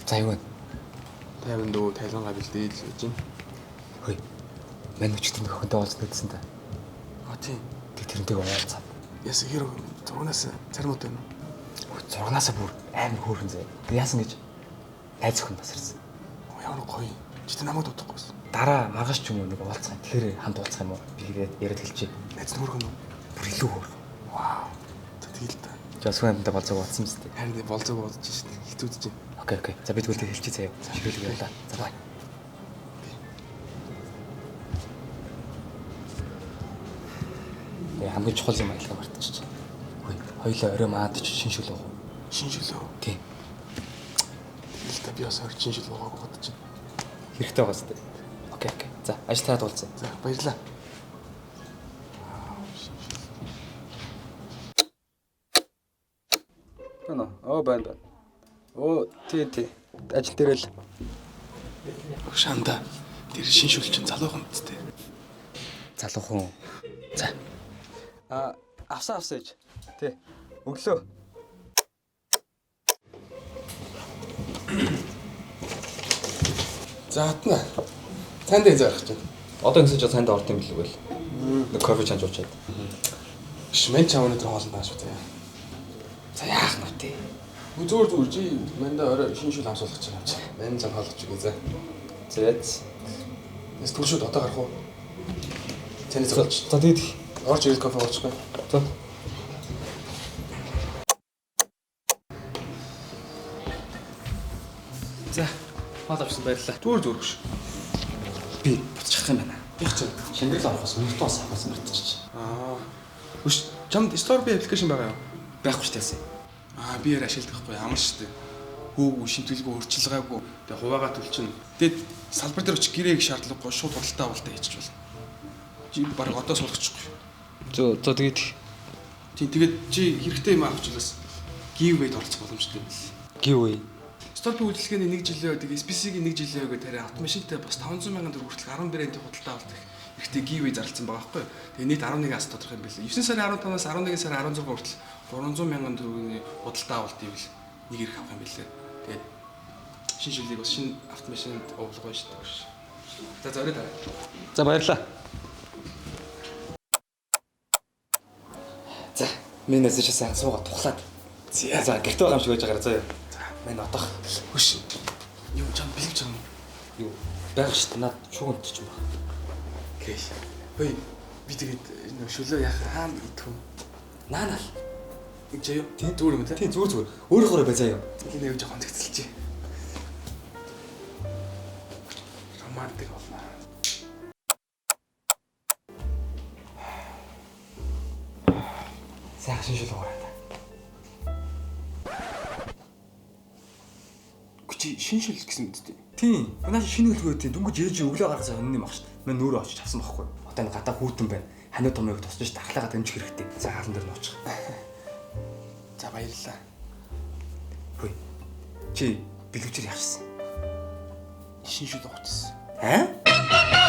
За юу вэ? 54 Тайлангаа бэлдээд л гэж байна. Хөөе. Мань өчтөр нөхөнтэй уулз нэгдсэн та. Тийм. Тэг тэрнтэйг уулзаад. Яс хэр зургнаас царимут байна уу? Зурганаасаа бүр амар хөөрхөн зэ. Тэг яасан гэж найз өхөн тасарсан. Ямар гоё. Чи намайг дуудахгүйсэн. Дараа маргааш ч юм уу нэг уулзах юм. Тэгэхээр хамт уулзах юм уу? Би яриад хэлчихье. Найз нь хөргөн үү? Бүр илүү хөөрхөн. Вау. Тэгэл та. Жосхонтой болцоог бодсон мэт. Харин болцоог бодож шít. Хитүүдж байна. Окей. За бид үлдээ хэлчихье заяа. Ширүүлэг явлаа. За бай. Хамгийн чухал юм айлгаа мартчих. Хөөе. Хоёлоо орой маад ч шинжүүл уу? Шинжлөө. Тийм. Тэгэл та би бас орой шинжил байгаагүй бодож байна. Хэрэгтэй байгаа зү. Окей. За ажил таад уулзъя. За баярлаа. Байна. Тий. Ажил дээр л Шанда. Тэр шинжүүл чинь залуухан үсттэй. залуухан. За. Авсан ээж. Тий. Өглөө. За атна. Цаан дээр зарах чинь. Одоо ингэсэн чинь санд орд юм билүү гээл. Нэг кофе чанж уучаад. Шмэн чам өнөдөр хоолнд байгаа шүү дээ. За яах нь тий. Зүгээр чи манда орой шинжүүл амсуулах гэж байна. Мэн зам хаалгач үгүй за. Зэт. Яс түршүүд одоо гарах уу? Цааны зөвч. За тэгээд Орж ирэл кофе уучихгүй. за. За. Хоол авсан баярлалаа. Зүгээр гэж. Би буцчих юм байна. Яг ч. Шингэл орохоос мөртөөс авахаас мартчих. Үш чамд Story аппликейшн байгаа юу? Байхгүй ч таасан. Би яар ашигладаг байхгүй амар шүү дээ. Хүүг шимтгэлгүй өөрчилгаагүй. Тэгээ хуваагаа төлчин. Тэгээд салбар дээр очих гэрээг шаардлагагүй шууд худалдаа авалтаа хийчих болно. Чи баг одоо суулгачихгүй. За тэгээд Тийм тэгээд чи хэрэгтэй юм авчихлаас giveaway-д оролцох боломжтой юм байна. giveaway. Story үйлчлэгээний 1 жилээ тэгээд SPC-гийн 1 жилээ гэдэг тарай автомашинтай бас 500 сая төгрөг хүртэл 10 брэндийн худалдаа авалт их ихтэй giveaway зарласан байгаа байхгүй. Тэгээ нийт 11 ас тодорхой юм билээ. 9 сарын 15-наас 11 сарын 16 хүртэл 300 сая төгрөгийн худалдаа авалт ивэл нэг ирэх авах юм билээ. Тэгээд шинэ жилийг бас шинэ автомашинд овлогоо шүү дээ. За орой дараа. За баярлаа. За, минь нэсэж сайн суугаа тухлаад. За, гэртээ байгаа юм шиг байж байгаарай заяа. За, Мань одох. хөш. Юу чам бэлгэж байгаа юм. Юу? Байх шүү дээ. Наад шууганд ч юм байна. Окей. Хөөе. Би тэгээд нэг шөлөө яах хаана идэх вэ? Наанаа. Нэг чаяа. Тийм зүгээр юм те. Тийм зүгээр. Өөрөөрөө бай заяа. Энийг нэг жоохон зэгцэлж. Романтик болно. Сайхан шинжил уураа. Чи шинжил гэсэн үстэй. Тийм. Манайш шинэ үлгөө тийм дүнгэж ээж өглөө гаргаж байгаа юм багш. Мань нөөрөө очиж авсан байхгүй. Одоо энэ гадаа хүүтэн байна. Ханиу томыг тусч дархлаагаа дэмжих хэрэгтэй. За хаалан дээр нуучих. За баярлалаа. Хөөе. Чи бэлгүүчээр яашсан? Шинжил уучсан. Аа?